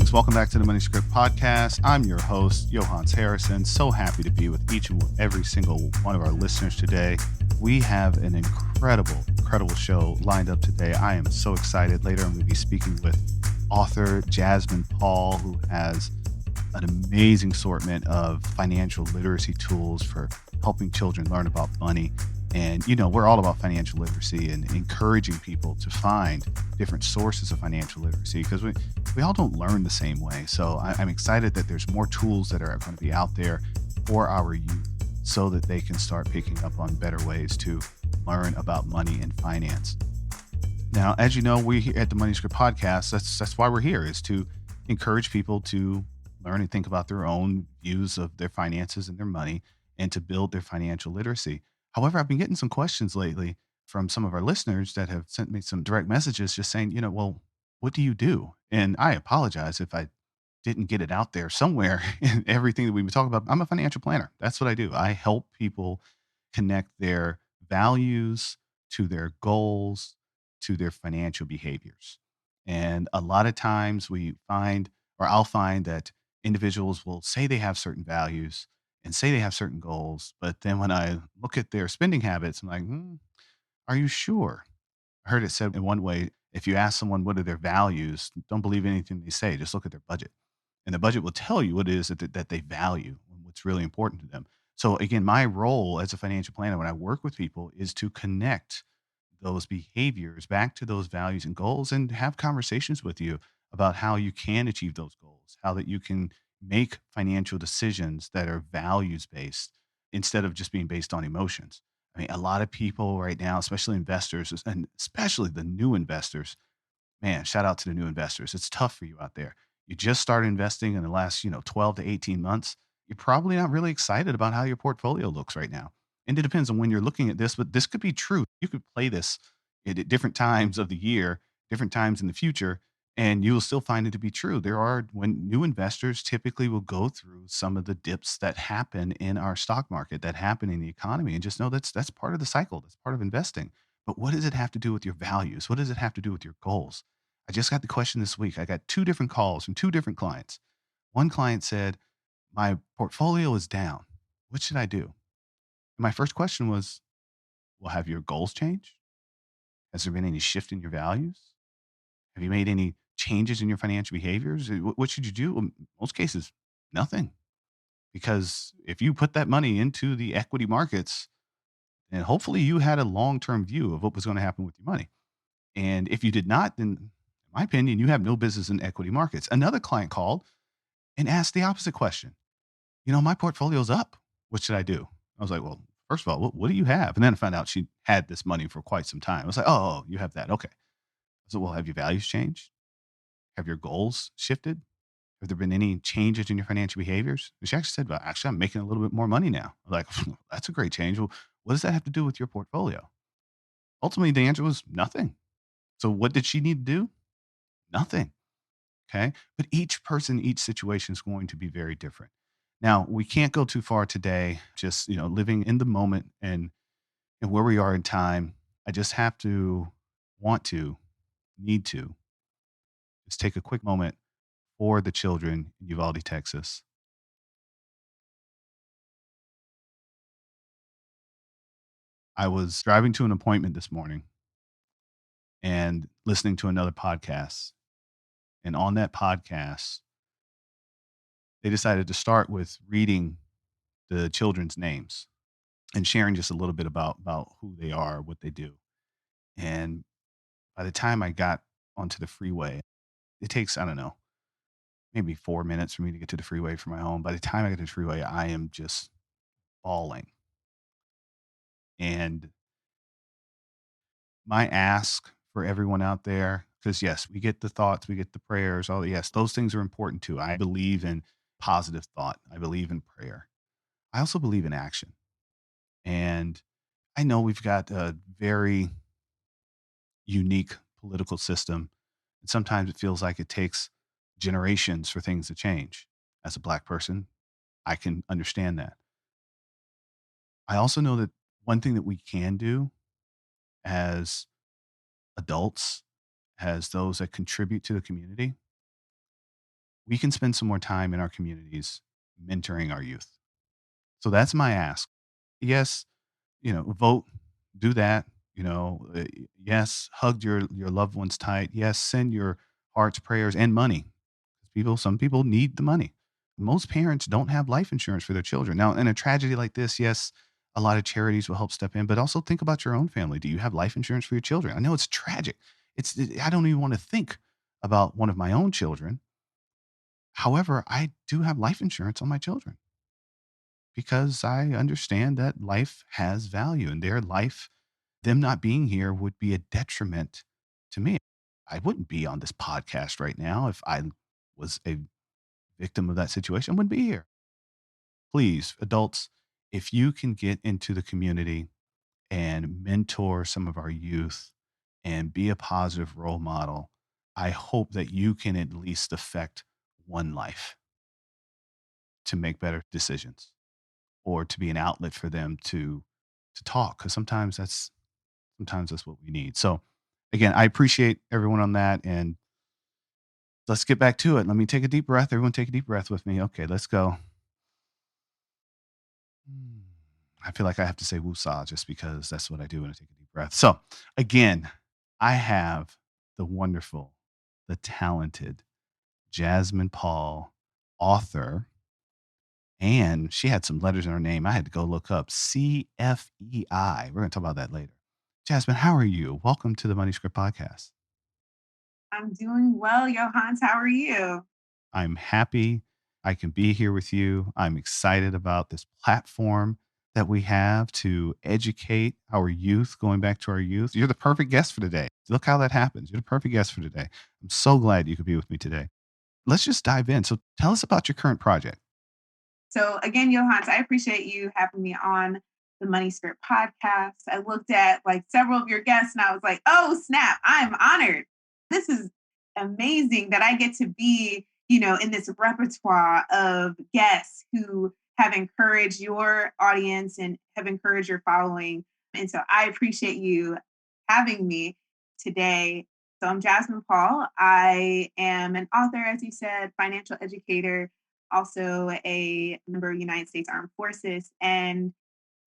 Greetings. Welcome back to the Money Script Podcast. I'm your host, Johannes Harrison. So happy to be with each and every single one of our listeners today. We have an incredible show lined up today. I am so excited. Later, I'm going to be speaking with author Jasmine Paul, who has an amazing assortment of financial literacy tools for helping children learn about money. And, we're all about financial literacy and encouraging people to find different sources of financial literacy because we all don't learn the same way. So I'm excited that there's more tools that are going to be out there for our youth so that they can start picking up on better ways to learn about money and finance. Now, as you know, we here at the Money Script Podcast, that's why we're here, is to encourage people to learn and think about their own views of their finances and their money and to build their financial literacy. However, I've been getting some questions lately from some of our listeners that have sent me some direct messages just saying, well, what do you do? And I apologize if I didn't get it out there somewhere in everything that we've been talking about. I'm a financial planner. That's what I do. I help people connect their values to their goals, to their financial behaviors. And a lot of times I'll find that individuals will say they have certain values and say they have certain goals. But then when I look at their spending habits, I'm like, are you sure? I heard it said in one way, if you ask someone what are their values, don't believe anything they say, just look at their budget. And the budget will tell you what it is that they value and what's really important to them. So again, my role as a financial planner when I work with people is to connect those behaviors back to those values and goals and have conversations with you about how you can achieve those goals, how that you can make financial decisions that are values based instead of just being based on emotions. I mean, a lot of people right now, especially investors and especially the new investors, man, shout out to the new investors. It's tough for you out there. You just started investing in the last, 12 to 18 months. You're probably not really excited about how your portfolio looks right now. And it depends on when you're looking at this, but this could be true. You could play this at different times of the year, different times in the future, and you will still find it to be true. When new investors typically will go through some of the dips that happen in our stock market, that happen in the economy, and just know that's part of the cycle. That's part of investing. But what does it have to do with your values? What does it have to do with your goals? I just got the question this week. I got two different calls from two different clients. One client said, my portfolio is down. What should I do? And my first question was, well, have your goals changed? Has there been any shift in your values? Have you made any changes in your financial behaviors? What should you do? In most cases, nothing. Because if you put that money into the equity markets, then hopefully you had a long term view of what was going to happen with your money. And if you did not, then in my opinion, you have no business in equity markets. Another client called and asked the opposite question. My portfolio's up. What should I do? I was like, well, first of all, what do you have? And then I found out she had this money for quite some time. I was like, oh, you have that. Okay. I said, well, have your values changed? Have your goals shifted? Have there been any changes in your financial behaviors? And she actually said, well, actually, I'm making a little bit more money now. I was like, that's a great change. Well, what does that have to do with your portfolio? Ultimately, the answer was nothing. So what did she need to do? Nothing. Okay. But each person, each situation is going to be very different. Now, we can't go too far today, just, living in the moment and where we are in time. I just have to, want to, need to just take a quick moment for the children in Uvalde, Texas. I was driving to an appointment this morning and listening to another podcast. And on that podcast, they decided to start with reading the children's names and sharing just a little bit about who they are, what they do. And by the time I got onto the freeway, it takes, I don't know, maybe 4 minutes for me to get to the freeway from my home. By the time I get to the freeway, I am just bawling. And my ask for everyone out there, because yes, we get the thoughts, we get the prayers, all yes, those things are important too. I believe in positive thought. I believe in prayer. I also believe in action. And I know we've got a very unique political system. And sometimes it feels like it takes generations for things to change. As a Black person, I can understand that. I also know that one thing that we can do as adults, as those that contribute to the community, we can spend some more time in our communities mentoring our youth. So that's my ask. Yes, vote, do that. Yes, hug your loved ones tight. Yes, send your hearts, prayers, and money. Some people need the money. Most parents don't have life insurance for their children. Now, in a tragedy like this, yes, a lot of charities will help step in, but also think about your own family. Do you have life insurance for your children? I know it's tragic. I don't even want to think about one of my own children. However, I do have life insurance on my children because I understand that life has value and their life, them not being here would be a detriment to me. I wouldn't be on this podcast right now if I was a victim of that situation. I wouldn't be here. Please, adults, if you can get into the community and mentor some of our youth and be a positive role model, I hope that you can at least affect one life to make better decisions or to be an outlet for them to talk, because sometimes that's what we need. So again, I appreciate everyone on that, and let's get back to it. Let me take a deep breath. Everyone take a deep breath with me. Okay, let's go. Mm. I feel like I have to say woosah just because that's what I do when I take a deep breath. So again, I have the wonderful, the talented Jasmine Paul, author, and she had some letters in her name. I had to go look up CFEI. We're going to talk about that later. Jasmine, how are you? Welcome to the Money Script Podcast. I'm doing well, Johannes. How are you? I'm happy I can be here with you. I'm excited about this platform that we have to educate our youth, going back to our youth. You're the perfect guest for today. Look how that happens. You're the perfect guest for today. I'm so glad you could be with me today. Let's just dive in. So tell us about your current project. So, again, Johannes, I appreciate you having me on the Money Spirit podcast. I looked at like several of your guests and I was like, oh, snap, I'm honored. This is amazing that I get to be, in this repertoire of guests who have encouraged your audience and have encouraged your following. And so I appreciate you having me today. So I'm Jasmine Paul. I am an author, as you said, financial educator, also a member of United States Armed Forces. And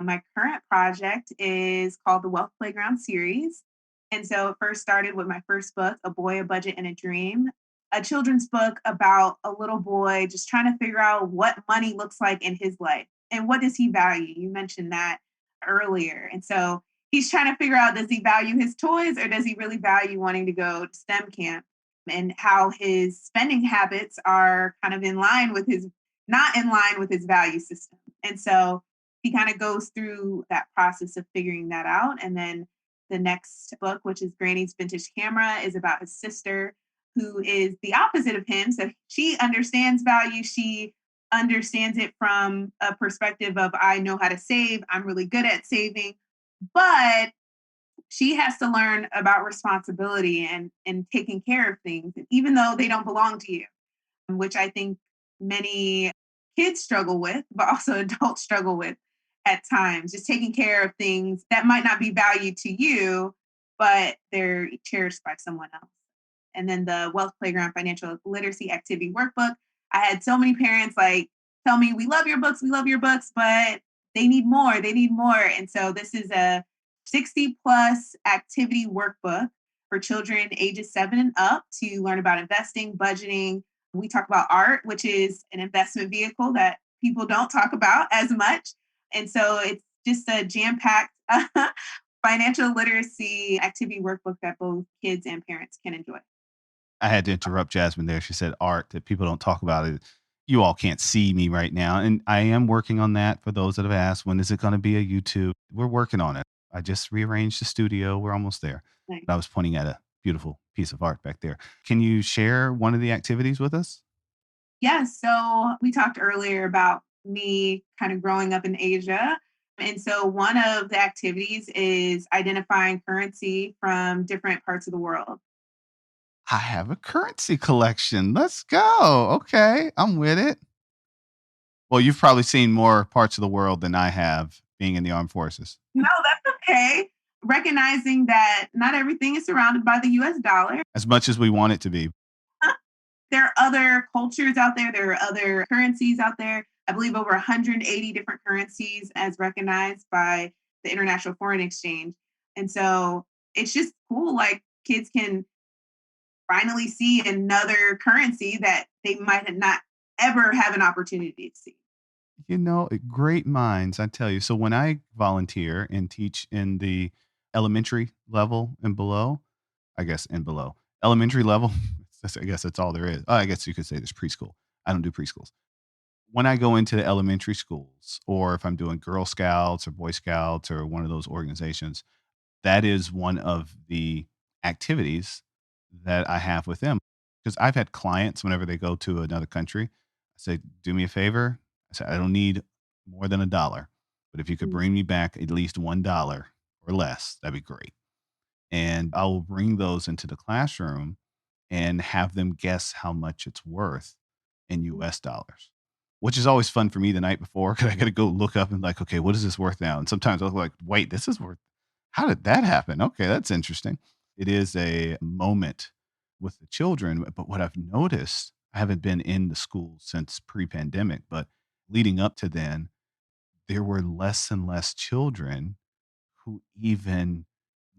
my current project is called the Wealth Playground series. And so it first started with my first book, A Boy, a Budget, and a Dream, a children's book about a little boy just trying to figure out what money looks like in his life and what does he value. You mentioned that earlier. And so he's trying to figure out, does he value his toys or does he really value wanting to go to STEM camp, and how his spending habits are kind of in line with his, not in line with his value system. And so he kind of goes through that process of figuring that out. And then the next book, which is Granny's Vintage Camera, is about his sister, who is the opposite of him. So she understands value. She understands it from a perspective of, I know how to save, I'm really good at saving. But she has to learn about responsibility and taking care of things, even though they don't belong to you, which I think many kids struggle with, but also adults struggle with at times, just taking care of things that might not be valued to you, but they're cherished by someone else. And then the Wealth Playground Financial Literacy Activity Workbook. I had so many parents like tell me, we love your books, but they need more, they need more. And so this is a 60 plus activity workbook for children ages 7 and up to learn about investing, budgeting. We talk about art, which is an investment vehicle that people don't talk about as much. And so it's just a jam packed financial literacy activity workbook that both kids and parents can enjoy. I had to interrupt Jasmine there. She said art that people don't talk about it. You all can't see me right now. And I am working on that for those that have asked, when is it going to be a YouTube? We're working on it. I just rearranged the studio. We're almost there. Nice. But I was pointing at a beautiful piece of art back there. Can you share one of the activities with us? Yeah, so we talked earlier about me kind of growing up in Asia. And so one of the activities is identifying currency from different parts of the world. I have a currency collection. Let's go. Okay. I'm with it. Well, you've probably seen more parts of the world than I have being in the armed forces. No, that's okay. Recognizing that not everything is surrounded by the US dollar. As much as we want it to be. there are other cultures out there. There are other currencies out there. I believe over 180 different currencies as recognized by the International Foreign Exchange. And so it's just cool. Like kids can finally see another currency that they might not ever have an opportunity to see. Great minds, I tell you. So when I volunteer and teach in the elementary level and below, I guess and below elementary level, I guess that's all there is. Oh, I guess you could say there's preschool. I don't do preschools. When I go into the elementary schools, or if I'm doing Girl Scouts or Boy Scouts or one of those organizations, that is one of the activities that I have with them. Because I've had clients whenever they go to another country, I say, "Do me a favor." I say, "I don't need more than $1, but if you could Mm, bring me back at least $1 or less, that'd be great." And I will bring those into the classroom and have them guess how much it's worth in mm, US dollars, which is always fun for me the night before because I got to go look up and like, okay, what is this worth now? And sometimes I'll be like, wait, this is worth, how did that happen? Okay, that's interesting. It is a moment with the children. But what I've noticed, I haven't been in the school since pre pandemic, but leading up to then, there were less and less children who even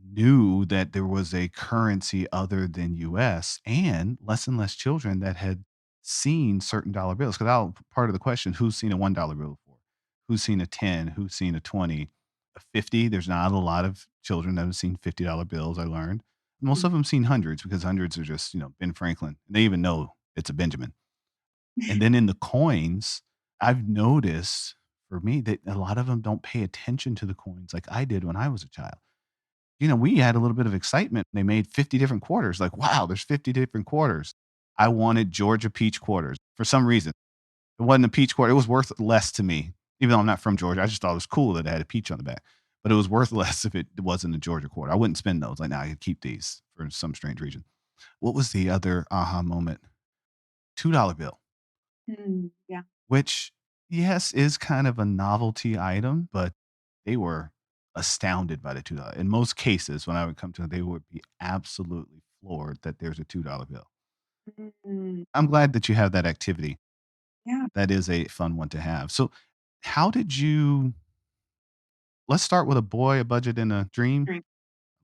knew that there was a currency other than US, and less children that had seen certain dollar bills. Because part of the question, who's seen a $1 bill before? Who's seen a 10? Who's seen a 20? A 50? There's not a lot of children that have seen $50 bills, I learned. Most mm. of them seen hundreds because hundreds are just, Ben Franklin. They even know it's a Benjamin. And then in the coins, I've noticed for me that a lot of them don't pay attention to the coins like I did when I was a child. We had a little bit of excitement. They made 50 different quarters. Like, wow, there's 50 different quarters. I wanted Georgia peach quarters for some reason. It wasn't a peach quarter. It was worth less to me, even though I'm not from Georgia. I just thought it was cool that it had a peach on the back, but it was worth less if it wasn't a Georgia quarter. I wouldn't spend those. Like, now I could keep these for some strange reason. What was the other aha moment? $2 bill, Mm, yeah. which, yes, is kind of a novelty item, but they were astounded by the $2. In most cases, when I would come to them, they would be absolutely floored that there's a $2 bill. Mm, I'm glad that you have that activity. yeah. That is a fun one to have. So, how did you let's start with A Boy, A Budget, and a Dream. Drink.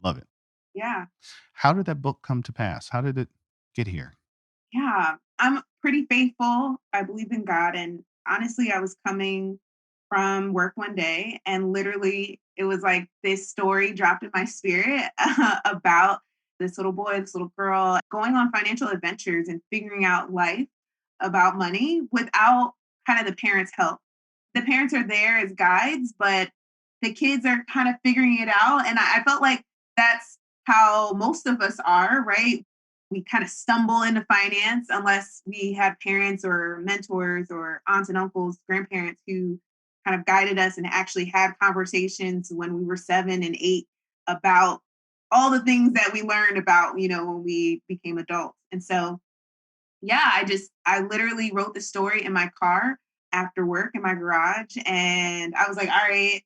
Love it. Yeah. How did that book come to pass? How did it get here? Yeah, I'm pretty faithful. I believe in God. And honestly, I was coming from work one day and literally it was like this story dropped in my spirit about this little boy, this little girl going on financial adventures and figuring out life about money without kind of the parents' help. The parents are there as guides, but the kids are kind of figuring it out. And I felt like that's how most of us are, right? We kind of stumble into finance unless we have parents or mentors or aunts and uncles, grandparents who kind of guided us and actually had conversations when we were 7 and 8 about all the things that we learned about, when we became adults. And so yeah, I literally wrote the story in my car after work in my garage. And I was like, all right,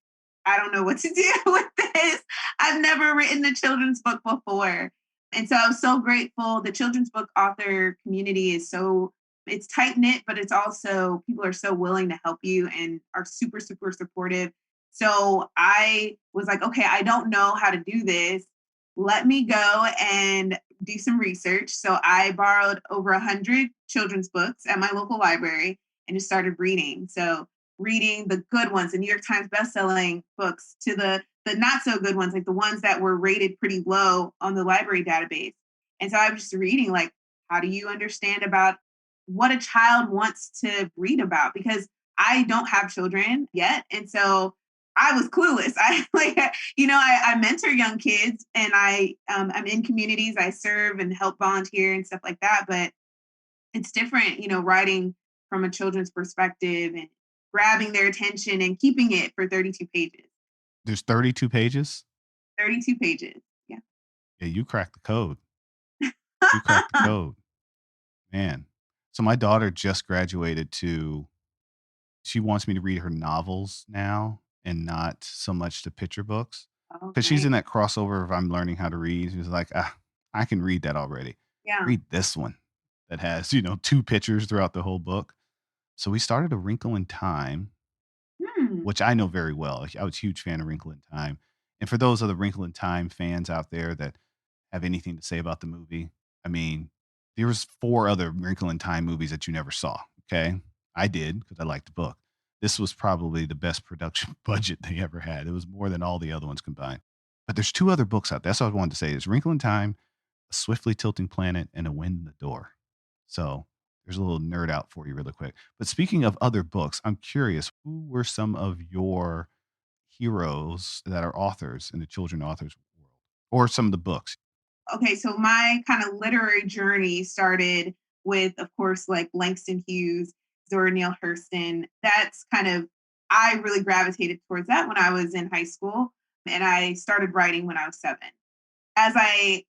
I don't know what to do with this. I've never written a children's book before. And so I was so grateful. The children's book author community is it's tight knit, but it's also people are so willing to help you and are super, super supportive. So I was like, okay, I don't know how to do this. Let me go and do some research. So I borrowed over 100 children's books at my local library and just started reading. So reading the good ones, the New York Times bestselling books, to the not so good ones, like the ones that were rated pretty low on the library database. And so I was just reading like, how do you understand about what a child wants to read about? Because I don't have children yet. And so I was clueless. I like, I mentor young kids and I'm in communities. I serve and help volunteer and stuff like that. But it's different, writing from a children's perspective and grabbing their attention and keeping it for 32 pages. There's 32 pages? 32 pages. Yeah. Yeah, you cracked the code. You cracked the code, man. So my daughter just graduated to she wants me to read her novels now and not so much the picture books Oh, because she's nice. in that crossover of I'm learning how to read. She's like, I can read that already. Yeah. Read this one. that has, two pictures throughout the whole book. So we started A Wrinkle in Time, Hmm. which I know very well. I was a huge fan of Wrinkle in Time. And for those other Wrinkle in Time fans out there that have anything to say about the movie, I mean, there was 4 other Wrinkle in Time movies that you never saw, okay? I did because I liked the book. This was probably the best production budget they ever had. It was more than all the other ones combined. But there's 2 other books out there. That's what I wanted to say is Wrinkle in Time, A Swiftly Tilting Planet, and A Wind in the Door. So there's a little nerd out for you really quick. But speaking of other books, I'm curious, who were some of your heroes that are authors in the children authors world, or some of the books? Okay, so my kind of literary journey started with, of course, like Langston Hughes, Zora Neale Hurston. That's kind of, I really gravitated towards that when I was in high school. And I started writing when I was 7. As I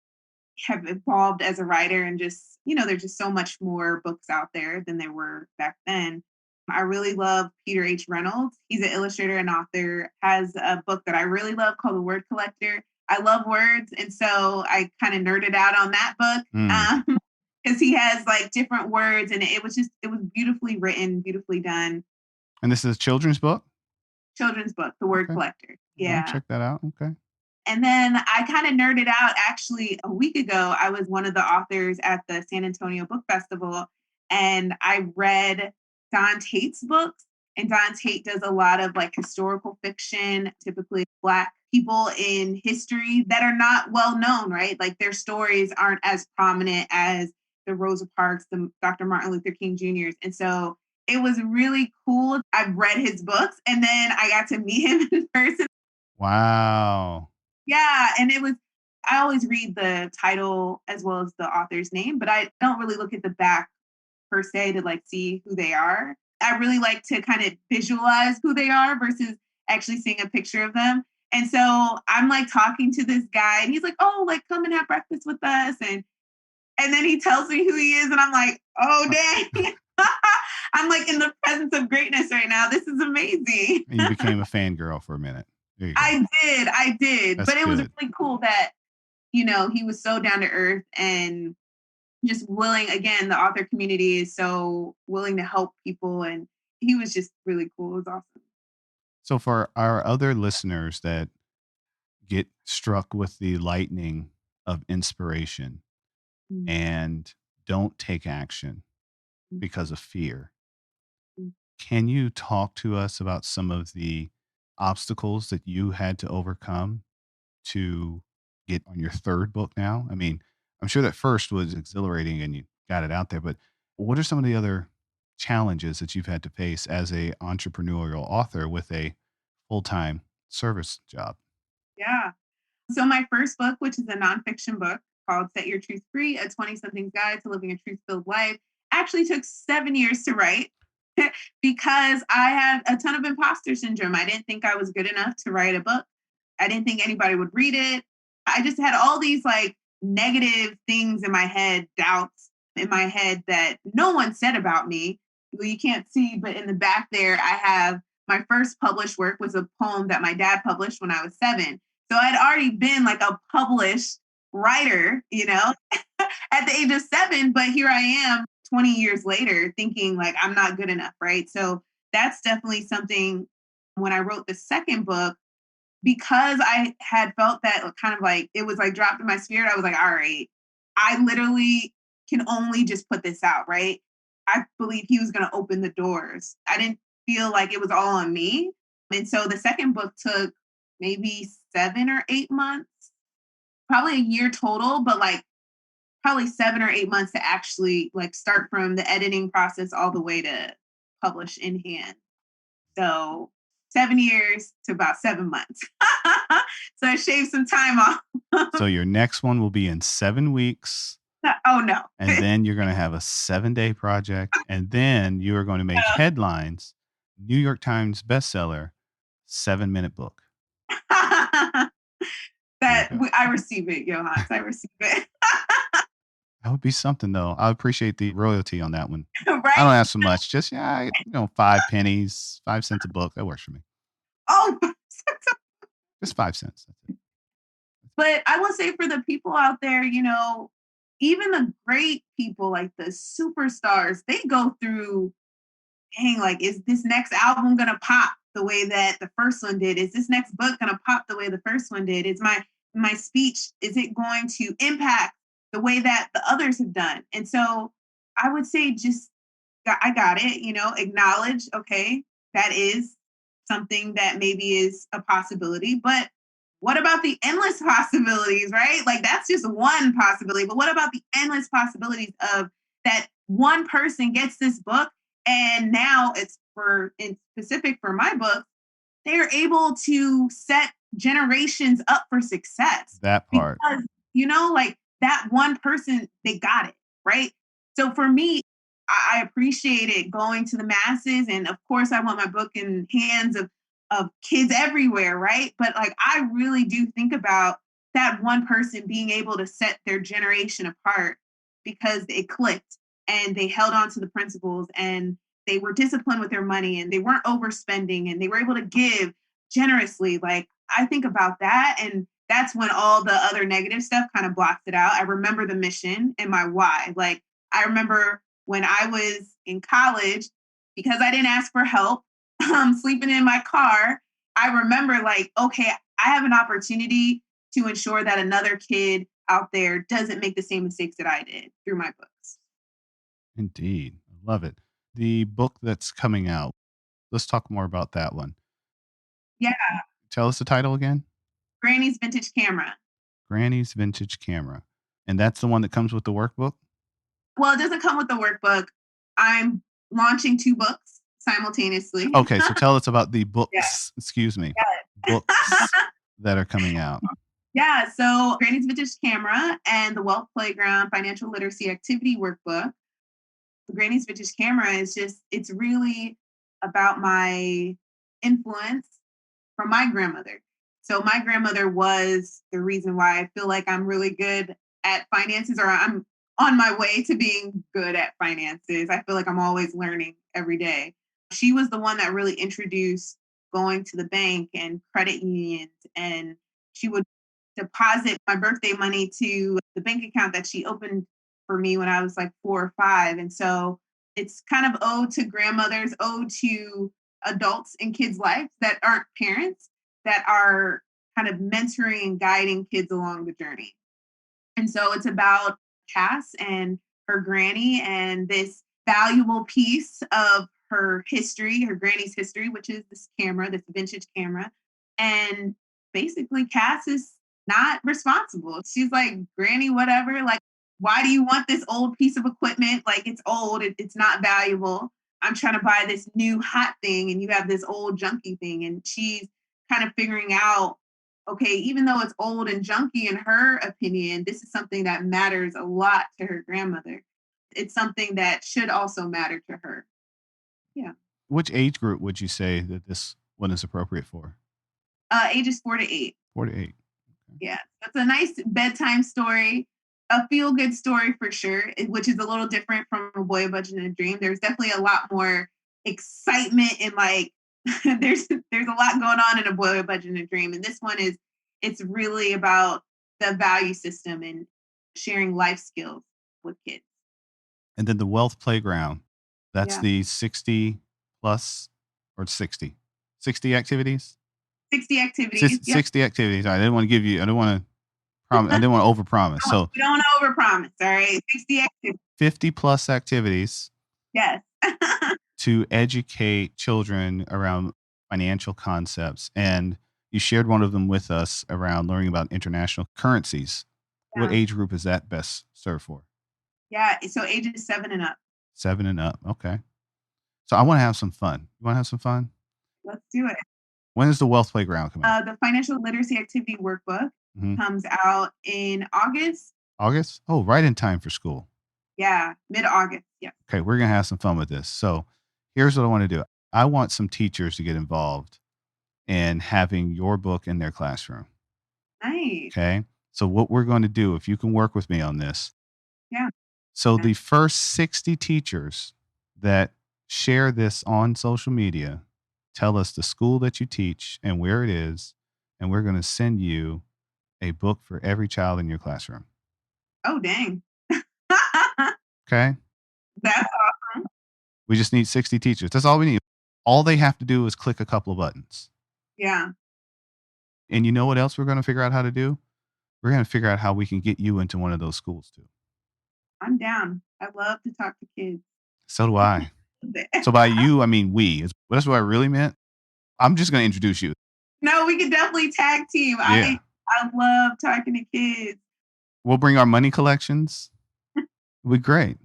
have evolved as a writer and just, there's just so much more books out there than there were back then. I really love Peter H. Reynolds. He's an illustrator and author, has a book that I really love called The Word Collector. I love words. And so I kind of nerded out on that book. Mm. Because he has like different words and it was beautifully written, beautifully done. And this is a children's book? Children's book, The Word Okay. Collector. I'll Yeah. check that out. Okay. And then I kind of nerded out actually a week ago. I was one of the authors at the San Antonio Book Festival and I read Don Tate's books. And Don Tate does a lot of like historical fiction, typically Black people in history that are not well known, right? Like their stories aren't as prominent as the Rosa Parks, the Dr. Martin Luther King Jr.'s. And so it was really cool. I've read his books and then I got to meet him in person. Wow. Yeah, and it was I always read the title as well as the author's name, but I don't really look at the back per se to like see who they are. I really like to kind of visualize who they are versus actually seeing a picture of them. And so I'm like talking to this guy and he's like, "Oh, like come and have breakfast with us." And then he tells me who he is and I'm like, "Oh, dang." I'm like in the presence of greatness right now. This is amazing. And you became a fangirl for a minute. There you go. I did. That's But it was good. really cool that he was so down to earth and just willing, again, the author community is so willing to help people. And he was just really cool. It was awesome. So for our other listeners that get struck with the lightning of inspiration Mm, and don't take action mm, because of fear, mm. can you talk to us about some of the obstacles that you had to overcome to get on your third book now? I mean, I'm sure that first was exhilarating and you got it out there, but what are some of the other challenges that you've had to face as a entrepreneurial author with a full-time service job? Yeah. So my first book, which is a nonfiction book called Set Your Truth Free, a 20 something's guide to living a truth-filled life, actually took 7 years to write because I had a ton of imposter syndrome. I didn't think I was good enough to write a book. I didn't think anybody would read it. I just had all these like negative things in my head, doubts in my head that no one said about me. Well, you can't see, but in the back there, I have my first published work was a poem that my dad published when I was 7. So I'd already been like a published writer, at the age of 7, but here I am 20 years later thinking like I'm not good enough, right? So that's definitely something when I wrote the second book, because I had felt that kind of like it was like dropped in my spirit. I was like, all right, I literally can only just put this out, right? I believe he was going to open the doors. I didn't feel like it was all on me. And so the second book took maybe 7 or 8 months, probably a year total, but like probably 7 or 8 months to actually like start from the editing process all the way to publish in hand. So 7 years to about 7 months. So I shaved some time off. So your next one will be in 7 weeks, Oh no. and then you're gonna have a 7-day project, and then you are gonna make headlines, New York Times bestseller, 7-minute book. There you go. I receive it, Johannes. I receive it. That would be something, though. I appreciate the royalty on that one. I Right? don't ask for much, just, 5 pennies, 5 cents a book, that works for me. Oh, Just 5 cents, that's it. but I will say for the people out there, even the great people, like the superstars, they go through, dang, like, is this next album gonna pop the way that the first one did? Is this next book gonna pop the way the first one did? Is my speech, is it going to impact the way that the others have done? And so I would say just I got it, acknowledge, okay, that is something that maybe is a possibility, but what about the endless possibilities, right? Like that's just one possibility, but what about the endless possibilities of that one person gets this book and now it's for in specific for my book, they're able to set generations up for success That part. because like that one person, they got it right. So for me, I appreciate it going to the masses, and of course I want my book in hands of kids everywhere, right? But like I really do think about that one person being able to set their generation apart because it clicked and they held on to the principles and they were disciplined with their money and they weren't overspending and they were able to give generously. Like I think about that, and that's when all the other negative stuff kind of blocks it out. I remember the mission and my why. Like I remember when I was in college, because I didn't ask for help, sleeping in my car. I remember like, okay, I have an opportunity to ensure that another kid out there doesn't make the same mistakes that I did through my books. Indeed. I love it. The book that's coming out, let's talk more about that one. Yeah, Tell us the title again. Granny's vintage camera. Granny's Vintage Camera. And that's the one that comes with the workbook? Well, it doesn't come with the workbook. I'm launching 2 books simultaneously. Okay, so tell us about the Yeah, books, excuse me, yeah. books that are coming out. Yeah, so Granny's Vintage Camera and the Wealth Playground Financial Literacy Activity Workbook. The Granny's Vintage Camera is just, it's really about my influence from my grandmother. So my grandmother was the reason why I feel like I'm really good at finances, or I'm on my way to being good at finances. I feel like I'm always learning every day. She was the one that really introduced going to the bank and credit unions, and she would deposit my birthday money to the bank account that she opened for me when I was like 4 or 5. And so it's kind of ode to grandmothers, ode to adults in kids' lives that aren't parents, that are kind of mentoring and guiding kids along the journey. And so it's about Cass and her granny and this valuable piece of her history, her granny's history, which is this camera, this vintage camera. And basically, Cass is not responsible. She's like, Granny, whatever. Like, why do you want this old piece of equipment? Like, it's old, it's not valuable. I'm trying to buy this new hot thing, and you have this old junky thing. And she's kind of figuring out, okay, even though it's old and junky in her opinion, this is something that matters a lot to her grandmother. It's something that should also matter to her. Yeah. Which age group would you say that this one is appropriate for? Ages 4 to 8. 4 to 8. Okay. Yeah. That's a nice bedtime story, a feel good story for sure, which is a little different from A Boy, a Budget, and a Dream. There's definitely a lot more excitement and like there's a lot going on in A Boy, a Budget, and a Dream. And this one is, it's really about the value system and sharing life skills with kids. And then the Wealth Playground, that's Yeah. the 60 plus or 60? 60 activities? 60 activities. Yep. 60 activities. I didn't want to give you, I didn't want to I didn't want to overpromise. So We don't overpromise. All right. 60 activities. 50 plus activities Yes. to educate children around financial concepts. And you shared one of them with us around learning about international currencies. What Yeah. age group is that best served for? Yeah. So ages 7 and up. 7 and up. Okay. So I want to have some fun. You want to have some fun? Let's do it. When is the Wealth Playground coming out? The Financial Literacy Activity Workbook Mhm. comes out in August. August? Oh, right in time for school. Yeah, mid-August. Yeah. Okay, we're going to have some fun with this. So here's what I want to do. I want some teachers to get involved in having your book in their classroom. Nice. Okay. So what we're going to do, if you can work with me on this. Yeah. So the first 60 teachers that share this on social media, tell us the school that you teach and where it is, and we're going to send you a book for every child in your classroom. Oh, dang. Okay. That's awesome. We just need 60 teachers. That's all we need. All they have to do is click a couple of buttons. Yeah, And you know what else we're going to figure out how to do? We're going to figure out how we can get you into one of those schools too. I'm down. I love to talk to kids. So do I. So by you, I mean we. That's what I really meant. I'm just going to introduce you. No, we can definitely tag team. Yeah. I love talking to kids. We'll bring our money collections. It'll be great.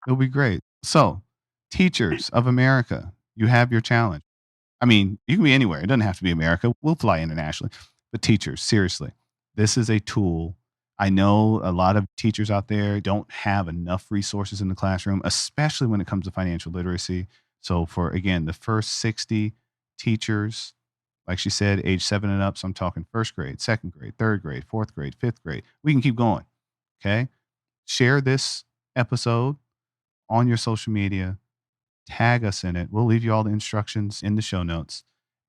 It'll be great. So, teachers of America, you have your challenge. I mean, you can be anywhere. It doesn't have to be America. We'll fly internationally. But teachers, seriously, this is a tool. I know a lot of teachers out there don't have enough resources in the classroom, especially when it comes to financial literacy. So, for again, the first 60 teachers, like she said, age 7 and up. So, I'm talking first grade, second grade, third grade, fourth grade, fifth grade. We can keep going. Okay. Share this episode on your social media, tag us in it. We'll leave you all the instructions in the show notes,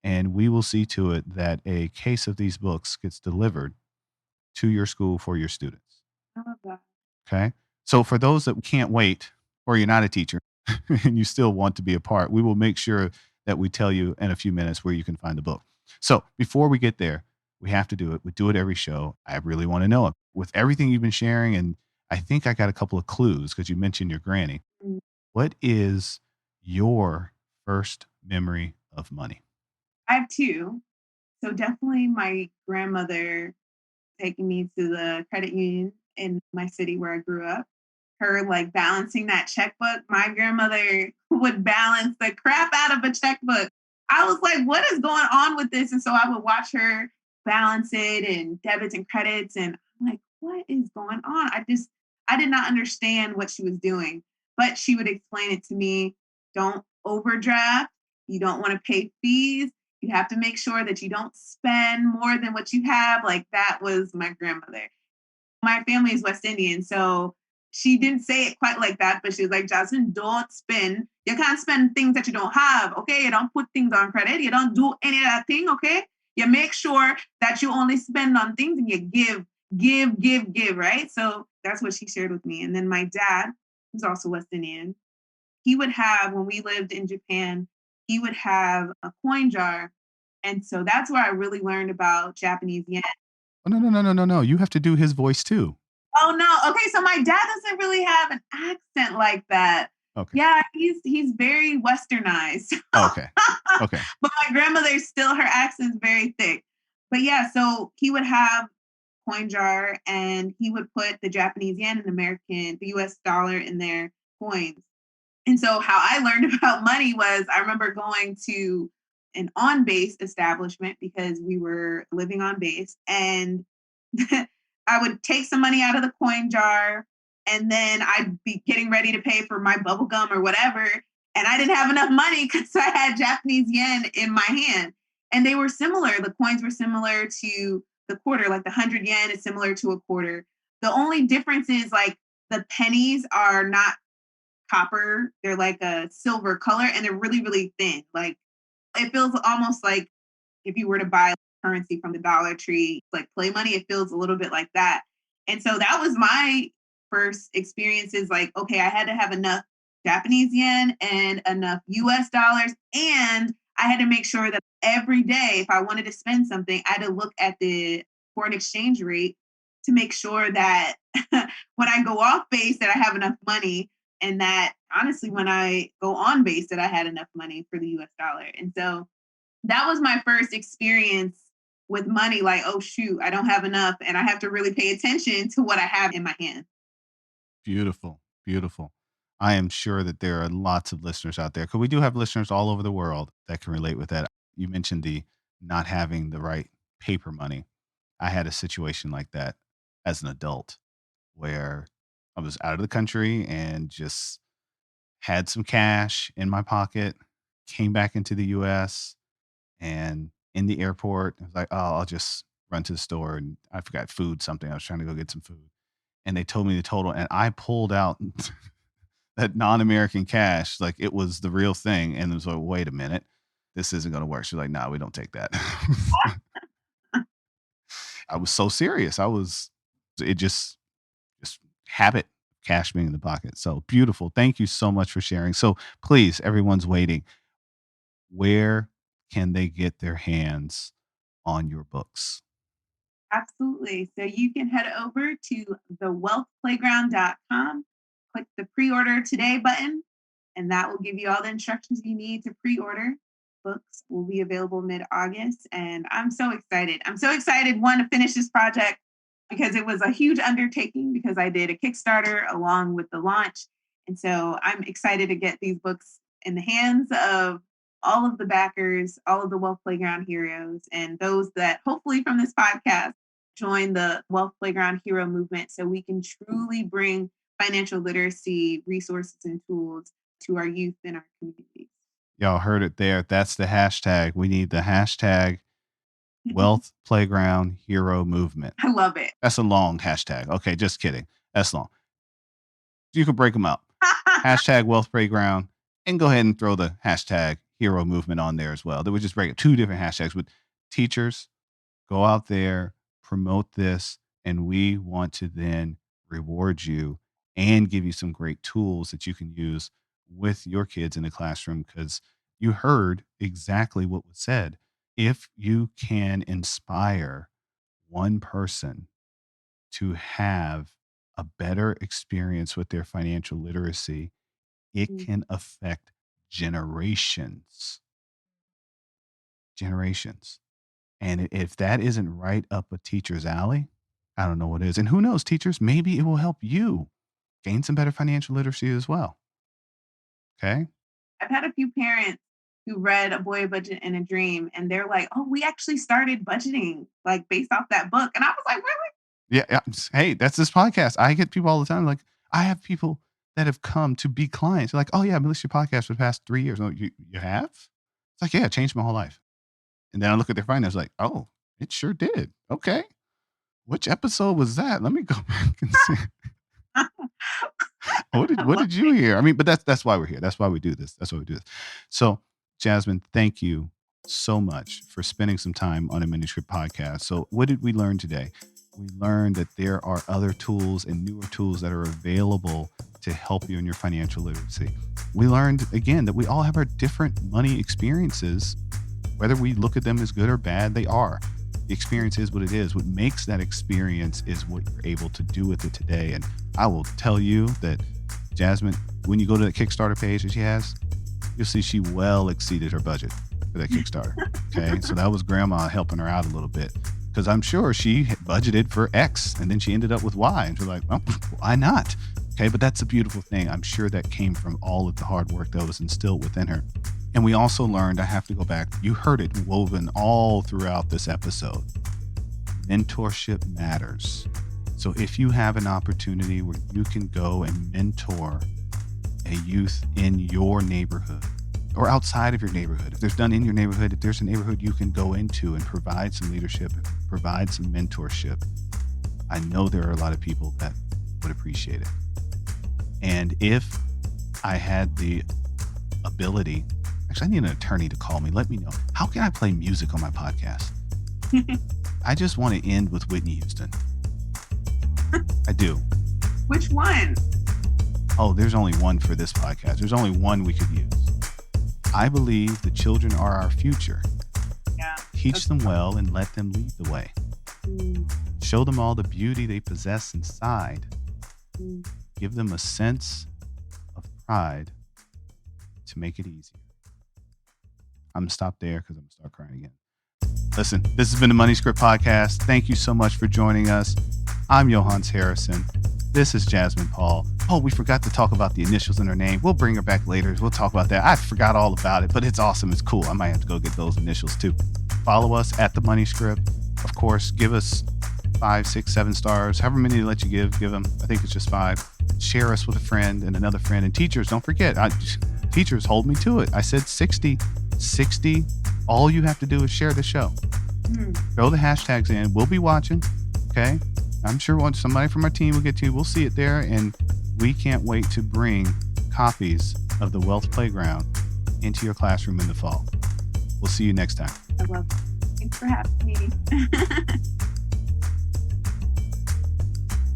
and we will see to it that a case of these books gets delivered to your school for your students. I love that. Okay. So, for those that can't wait, or you're not a teacher and you still want to be a part, we will make sure that we tell you in a few minutes where you can find the book. So, before we get there, we have to do it. We do it every show. I really want to know it with everything you've been sharing. And I think I got a couple of clues because you mentioned your granny. Mm. What is your first memory of money? I have two. So definitely my grandmother taking me to the credit union in my city where I grew up. Her like balancing that checkbook. My grandmother would balance the crap out of a checkbook. I was like, what is going on with this? And so I would watch her balance it and debits and credits. And I'm like, what is going on? I did not understand what she was doing, but she would explain it to me. Don't overdraft. You don't want to pay fees. You have to make sure that you don't spend more than what you have. Like that was my grandmother. My family is West Indian, so she didn't say it quite like that, but she was like, Jasmine, don't spend. You can't spend things that you don't have, okay? You don't put things on credit. You don't do any of that thing, okay? You make sure that you only spend on things and you give, right? So that's what she shared with me. And then my dad, who's also West Indian, he would have, when we lived in Japan, he would have a coin jar. And so that's where I really learned about Japanese yen. Oh, no, no, no, no, no, no. You have to do his voice too. Oh no. Okay, so my dad doesn't really have an accent like that. Okay. Yeah, he's very westernized. Okay. Okay. But my grandmother still her accent's very thick. But yeah, so he would have coin jar and he would put the Japanese yen and the US dollar in their coins. And so how I learned about money was I remember going to an on base establishment because we were living on base and I would take some money out of the coin jar and then I'd be getting ready to pay for my bubble gum or whatever. And I didn't have enough money because I had Japanese yen in my hand. And they were similar. The coins were similar to the quarter, like the 100 yen is similar to a quarter. The only difference is like the pennies are not copper. They're like a silver color and they're really, really thin. Like it feels almost like if you were to buy currency from the Dollar Tree, like play money, it feels a little bit like that. And so that was my first experiences. Like, okay, I had to have enough Japanese yen and enough US dollars. And I had to make sure that every day, if I wanted to spend something, I had to look at the foreign exchange rate to make sure that when I go off base that I have enough money and that honestly when I go on base that I had enough money for the US dollar. And so that was my first experience with money like, oh shoot, I don't have enough and I have to really pay attention to what I have in my hand. Beautiful. Beautiful. I am sure that there are lots of listeners out there because we do have listeners all over the world that can relate with that. You mentioned the not having the right paper money. I had a situation like that as an adult where I was out of the country and just had some cash in my pocket, came back into the US, and in the airport, I was like, "Oh, I'll just run to the store," and I forgot food something. I was trying to go get some food, and they told me the total, and I pulled out that non-American cash like it was the real thing, and it was like, "Wait a minute, this isn't gonna work." She's like, "No, we don't take that." I was so serious. I was it just habit cash being in the pocket. So beautiful. Thank you so much for sharing. So please, everyone's waiting. Where can they get their hands on your books? Absolutely. So you can head over to thewealthplayground.com, click the pre-order today button, and that will give you all the instructions you need to pre-order. Books will be available mid-August, and I'm so excited. I'm so excited, one, to finish this project because it was a huge undertaking because I did a Kickstarter along with the launch. And so I'm excited to get these books in the hands of all of the backers, all of the Wealth Playground heroes, and those that hopefully from this podcast join the Wealth Playground hero movement so we can truly bring financial literacy resources and tools to our youth and our communities. Y'all heard it there. That's the hashtag. We need the hashtag Wealth Playground Hero Movement. I love it. That's a long hashtag. Okay, just kidding. That's long. You can break them up. Hashtag Wealth Playground, and go ahead and throw the hashtag Hero Movement on there as well. They would just break it. Two different hashtags. With teachers, go out there, promote this, and we want to then reward you and give you some great tools that you can use with your kids in the classroom, because you heard exactly what was said. If you can inspire one person to have a better experience with their financial literacy, it can affect generations. Generations. And if that isn't right up a teacher's alley, I don't know what is. And who knows, teachers, maybe it will help you gain some better financial literacy as well. Okay. I've had a few parents who read A Boy, a Budget, and a Dream, and they're like, "Oh, we actually started budgeting like based off that book." And I was like, "Really?" Yeah. Hey, that's this podcast. I get people all the time. Like, I have people that have come to be clients. They're like, "Oh yeah, I've listened to your podcast for the past 3 years." I'm like, you have? It's like, yeah, it changed my whole life. And then I look at their finances like, oh, it sure did. Okay. Which episode was that? Let me go back and see. What did you hear? I mean, but that's why we're here. That's why we do this. That's why we do this. So, Jasmine, thank you so much for spending some time on a manuscript podcast. So, what did we learn today? We learned that there are other tools and newer tools that are available to help you in your financial literacy. We learned again that we all have our different money experiences. Whether we look at them as good or bad, they are. The experience is what it is. What makes that experience is what you're able to do with it today. And I will tell you that Jasmine, when you go to the Kickstarter page that she has, you'll see she well exceeded her budget for that Kickstarter. Okay. So that was grandma helping her out a little bit, because I'm sure she had budgeted for X and then she ended up with Y. And she's like, well, why not? Okay. But that's a beautiful thing. I'm sure that came from all of the hard work that was instilled within her. And we also learned, I have to go back, you heard it woven all throughout this episode. Mentorship matters. So if you have an opportunity where you can go and mentor a youth in your neighborhood or outside of your neighborhood, if there's done in your neighborhood, if there's a neighborhood you can go into and provide some leadership, provide some mentorship, I know there are a lot of people that would appreciate it. And if I had the ability, actually, I need an attorney to call me. Let me know. How can I play music on my podcast? I just want to end with Whitney Houston. I do. Which one? Oh, there's only one for this podcast. There's only one we could use. I believe the children are our future. Yeah. Teach them well and let them lead the way. Show them all the beauty they possess inside. Give them a sense of pride to make it easier. I'm going to stop there because I'm going to start crying again. Listen, this has been the Money Script Podcast. Thank you so much for joining us. I'm Johannes Harrison. This is Jasmine Paul. Oh, we forgot to talk about the initials in her name. We'll bring her back later. We'll talk about that. I forgot all about it, but it's awesome. It's cool. I might have to go get those initials too. Follow us at the Money Script. Of course, give us 5, 6, 7 stars. However many they let you give them. I think it's just 5. Share us with a friend and another friend. And teachers, don't forget. Teachers, hold me to it. I said 60. All you have to do is share the show. Throw the hashtags in. We'll be watching. Okay. I'm sure once somebody from our team will get to you, we'll see it there. And we can't wait to bring copies of the Wealth Playground into your classroom in the fall. We'll see you next time. I love it. Thanks for having me.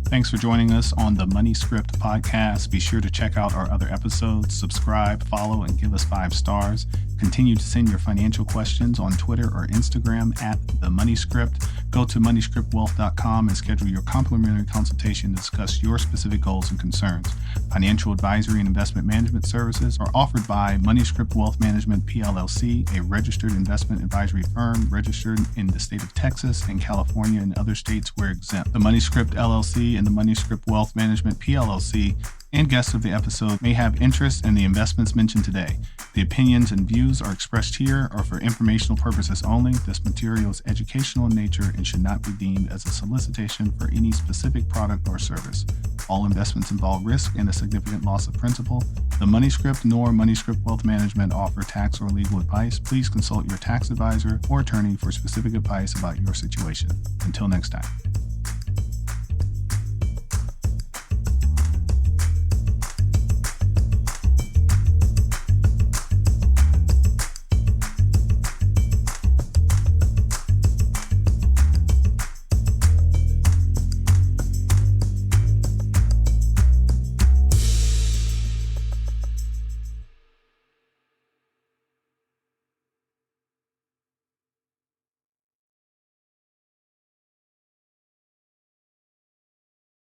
Thanks for joining us on the Money Script podcast. Be sure to check out our other episodes, subscribe, follow, and give us 5 stars. Continue to send your financial questions on Twitter or Instagram at the Money Script. Go to moneyscriptwealth.com and schedule your complimentary consultation to discuss your specific goals and concerns. Financial advisory and investment management services are offered by Money Script Wealth Management PLLC, a registered investment advisory firm registered in the state of Texas and California and other states where exempt. The Money Script LLC and the Money Script Wealth Management PLLC and guests of the episode may have interest in the investments mentioned today. The opinions and views are expressed here are for informational purposes only. This material is educational in nature and should not be deemed as a solicitation for any specific product or service. All investments involve risk and a significant loss of principal. The Money Script nor Money Script Wealth Management offer tax or legal advice. Please consult your tax advisor or attorney for specific advice about your situation. Until next time.